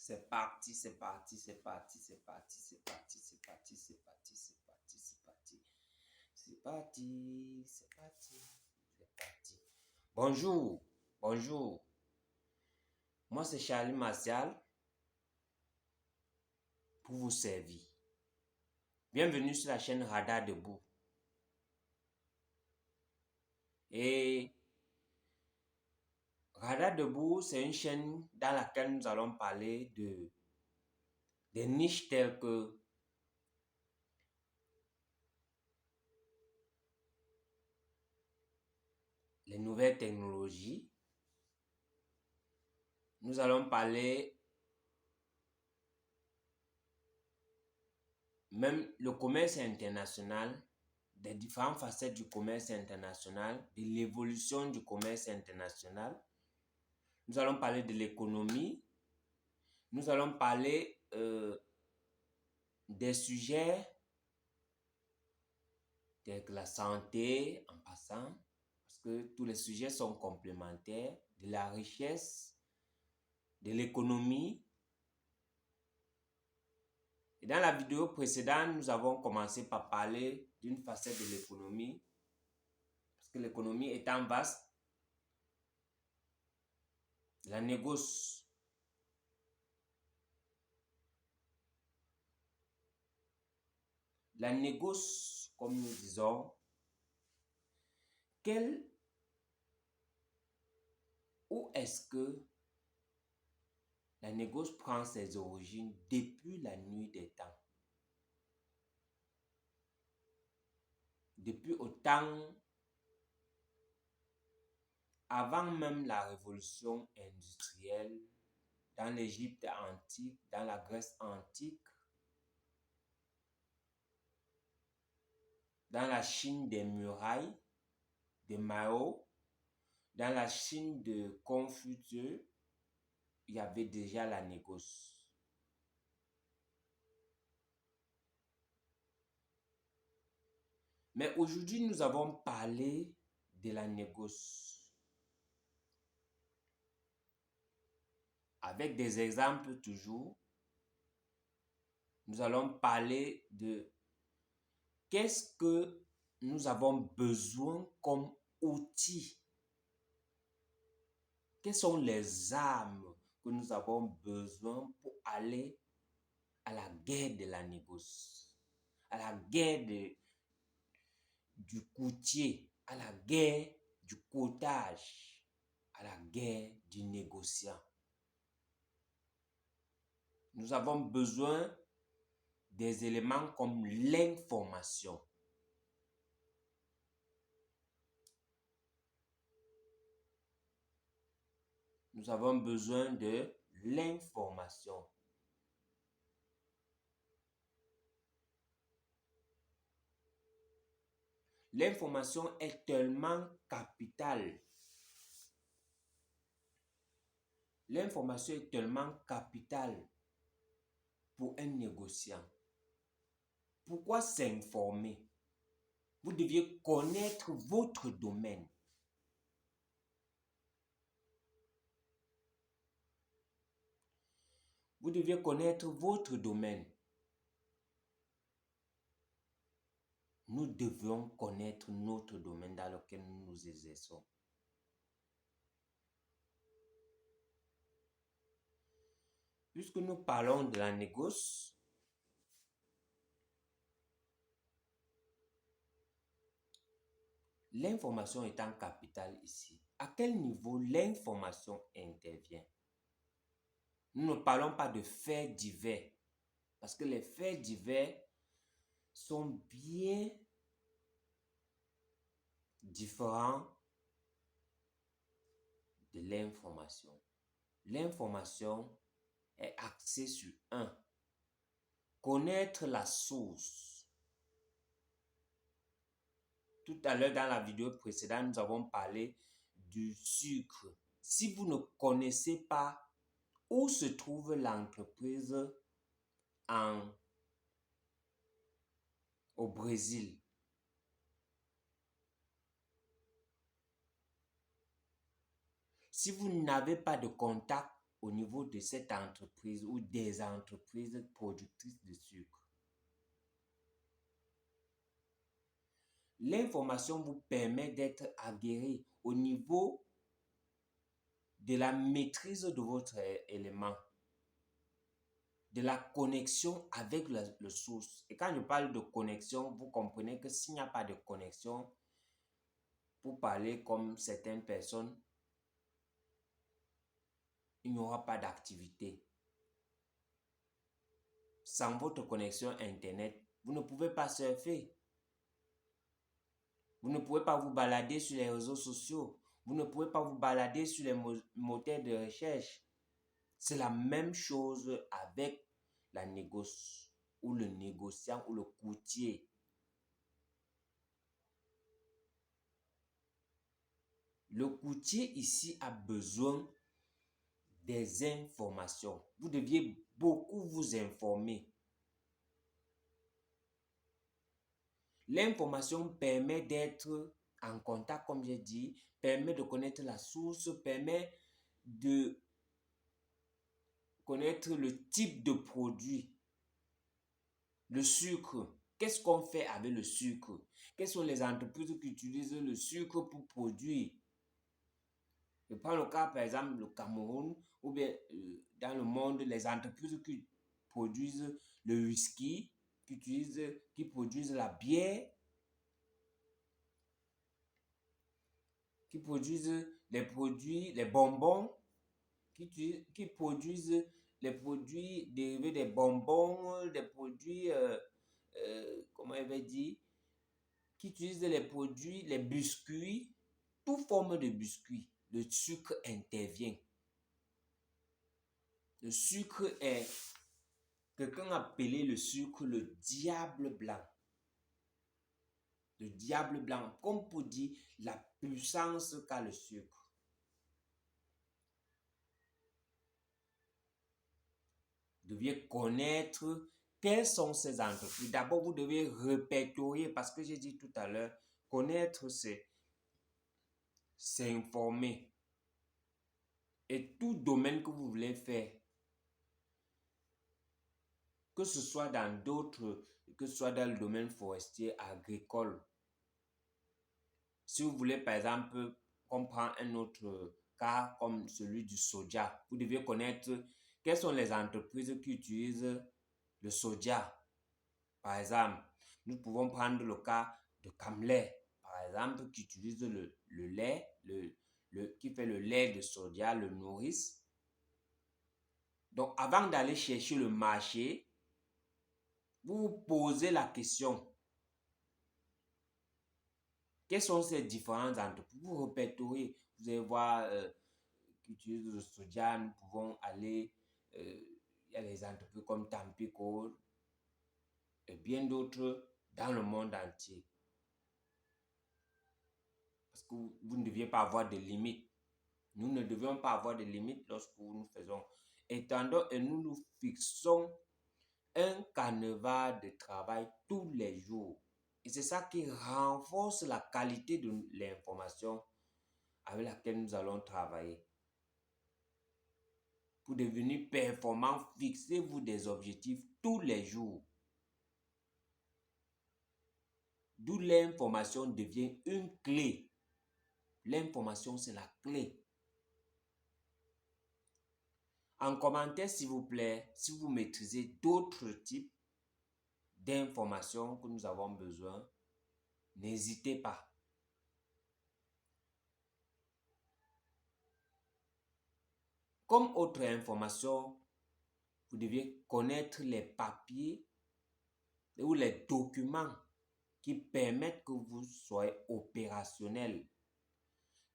C'est parti, c'est parti, c'est parti, c'est parti, c'est parti, c'est parti, c'est parti, c'est parti, c'est parti. C'est parti, c'est parti, c'est parti. Bonjour, bonjour. Moi, c'est Charlie Martial pour vous servir. Bienvenue sur la chaîne Radar Debout. Et Radar Debout, c'est une chaîne dans laquelle nous allons parler des niches telles que les nouvelles technologies. Nous allons parler même le commerce international, des différentes facettes du commerce international, de l'évolution du commerce international. Nous allons parler de l'économie. Nous allons parler des sujets tels que la santé en passant, parce que tous les sujets sont complémentaires, de la richesse, de l'économie. Et dans la vidéo précédente, nous avons commencé par parler d'une facette de l'économie, parce que l'économie étant vaste, la négoce. La négoce, comme nous disons, où est-ce que la négoce prend ses origines depuis la nuit des temps? Depuis au temps avant même la révolution industrielle, dans l'Égypte antique, dans la Grèce antique, dans la Chine des murailles, de Mao, dans la Chine de Confucius, il y avait déjà la négoce. Mais aujourd'hui, nous avons parlé de la négoce. Avec des exemples toujours, nous allons parler de qu'est-ce que nous avons besoin comme outils. Quelles sont les armes que nous avons besoin pour aller à la guerre de la négoce, à la guerre du courtier, à la guerre du courtage, à la guerre du négociant. Nous avons besoin des éléments comme l'information. Nous avons besoin de l'information. L'information est tellement capitale. L'information est tellement capitale pour un négociant. Pourquoi s'informer? Vous deviez connaître votre domaine. Vous deviez connaître votre domaine. Nous devons connaître notre domaine dans lequel nous nous exerçons. Puisque nous parlons de la négoce, l'information étant capitale ici, à quel niveau l'information intervient? Nous ne parlons pas de faits divers, parce que les faits divers sont bien différents de l'information. L'information est axée sur connaître la source. Tout à l'heure, dans la vidéo précédente, nous avons parlé du sucre. Si vous ne connaissez pas où se trouve l'entreprise au Brésil, si vous n'avez pas de contact au niveau de cette entreprise ou des entreprises productrices de sucre. L'information vous permet d'être aguerri au niveau de la maîtrise de votre élément, de la connexion avec le source. Et quand je parle de connexion, vous comprenez que s'il n'y a pas de connexion, pour parler comme certaines personnes, il n'y aura pas d'activité. Sans votre connexion Internet, vous ne pouvez pas surfer. Vous ne pouvez pas vous balader sur les réseaux sociaux. Vous ne pouvez pas vous balader sur les moteurs de recherche. C'est la même chose avec la négoce ou le négociant ou le courtier. Le courtier ici a besoin des informations. Vous deviez beaucoup vous informer. L'information permet d'être en contact, comme j'ai dit, permet de connaître la source, permet de connaître le type de produit. Le sucre, qu'est-ce qu'on fait avec le sucre? Quelles sont les entreprises qui utilisent le sucre pour produire? Je prends le cas, par exemple, le Cameroun, ou bien dans le monde, les entreprises qui produisent le whisky, qui produisent la bière, qui produisent les produits, les bonbons, qui produisent les produits dérivés des bonbons, des produits, comment on va dire, qui utilisent les produits, les biscuits, toute forme de biscuits. Le sucre intervient. Le sucre est, quelqu'un a appelé le sucre le diable blanc. Le diable blanc, comme pour dire la puissance qu'a le sucre. Vous deviez connaître quelles sont ces entreprises. D'abord, vous devez répertorier, parce que j'ai dit tout à l'heure, connaître, c'est s'informer. Et tout domaine que vous voulez faire, que ce soit dans d'autres, que ce soit dans le domaine forestier, agricole. Si vous voulez, par exemple, qu'on prend un autre cas comme celui du soja, vous devez connaître quelles sont les entreprises qui utilisent le soja. Par exemple, nous pouvons prendre le cas de Camley, par exemple, qui utilise le lait, qui fait le lait de soja, le nourrice. Donc, avant d'aller chercher le marché, vous vous posez la question. Quelles sont ces différentes entreprises? Vous répertoriez, vous allez voir qui utilisent le soja, nous pouvons aller, il y a les entreprises comme Tampico et bien d'autres dans le monde entier. Parce que vous ne deviez pas avoir de limites. Nous ne devions pas avoir de limites lorsque nous faisons. Étendons et nous nous fixons un canevas de travail tous les jours. Et c'est ça qui renforce la qualité de l'information avec laquelle nous allons travailler. Pour devenir performant, fixez-vous des objectifs tous les jours. D'où l'information devient une clé. L'information, c'est la clé. En commentaire, s'il vous plaît, si vous maîtrisez d'autres types d'informations que nous avons besoin, n'hésitez pas. Comme autre information, vous deviez connaître les papiers ou les documents qui permettent que vous soyez opérationnel,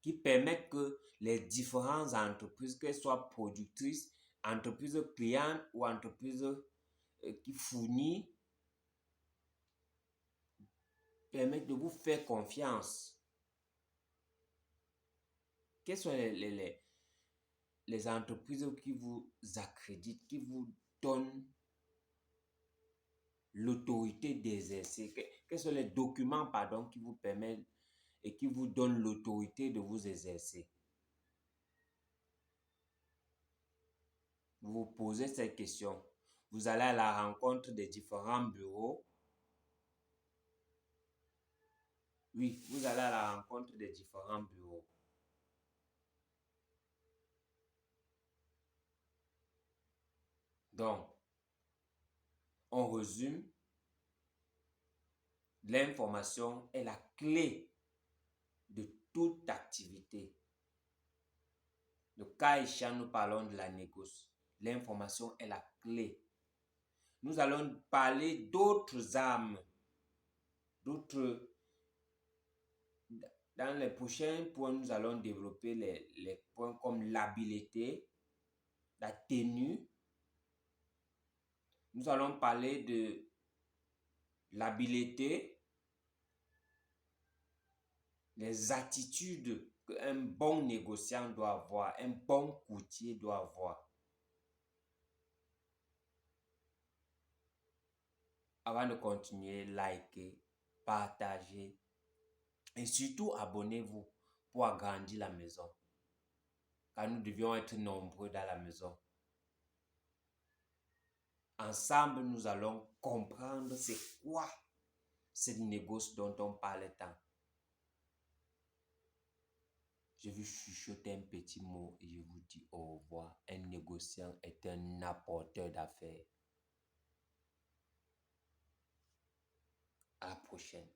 qui permettent que les différentes entreprises, qu'elles soient productrices, entreprises clientes ou entreprises qui fournissent, permettent de vous faire confiance. Quelles sont les entreprises qui vous accréditent, qui vous donnent l'autorité d'exercer? Quels sont les documents, pardon, qui vous permettent et qui vous donnent l'autorité de vous exercer? vous vous posez cette question. Vous allez à la rencontre des différents bureaux. Oui, vous allez à la rencontre des différents bureaux. Donc, on résume, l'information est la clé de toute activité. Le cas échéant, nous parlons de la négoce. L'information est la clé. Nous allons parler d'autres armes, dans les prochains points, nous allons développer les points comme l'habileté, la tenue. Nous allons parler de l'habileté, les attitudes qu'un bon négociant doit avoir, un bon courtier doit avoir. Avant de continuer, likez, partagez et surtout abonnez-vous pour agrandir la maison. Car nous devions être nombreux dans la maison. Ensemble, nous allons comprendre c'est quoi cette négoce dont on parle tant. Je vais chuchoter un petit mot et je vous dis au revoir. Un négociant est un apporteur d'affaires. À la prochaine.